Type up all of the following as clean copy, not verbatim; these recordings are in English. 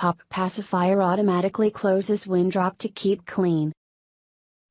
Pop pacifier automatically closes when dropped to keep clean.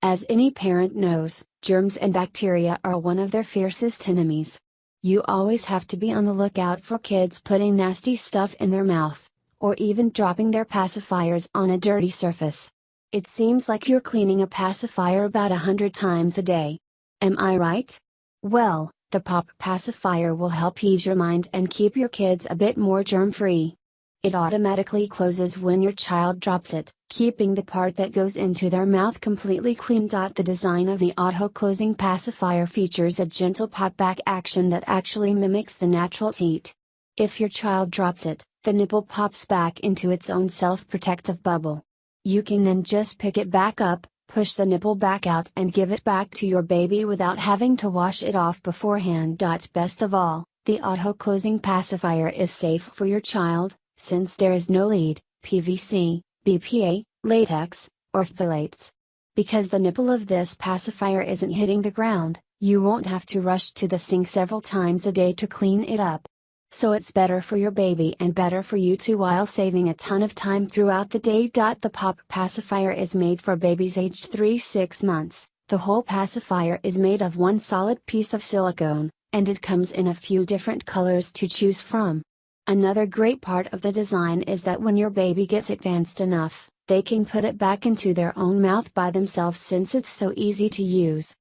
As any parent knows, germs and bacteria are one of their fiercest enemies. You always have to be on the lookout for kids putting nasty stuff in their mouth, or even dropping their pacifiers on a dirty surface. It seems like you're cleaning a pacifier about 100 times a day. Am I right? Well, the Pop pacifier will help ease your mind and keep your kids a bit more germ-free. It automatically closes when your child drops it, keeping the part that goes into their mouth completely clean. The design of the auto-closing pacifier features a gentle pop-back action that actually mimics the natural teat. If your child drops it, the nipple pops back into its own self-protective bubble. You can then just pick it back up, push the nipple back out and give it back to your baby without having to wash it off beforehand. Best of all, the auto-closing pacifier is safe for your child, since there is no lead, PVC, BPA, latex, or phthalates. Because the nipple of this pacifier isn't hitting the ground, you won't have to rush to the sink several times a day to clean it up. So it's better for your baby and better for you too, while saving a ton of time throughout the day. The Pop pacifier is made for babies aged 3-6 months. The whole pacifier is made of one solid piece of silicone, and it comes in a few different colors to choose from. Another great part of the design is that when your baby gets advanced enough, they can put it back into their own mouth by themselves since it's so easy to use.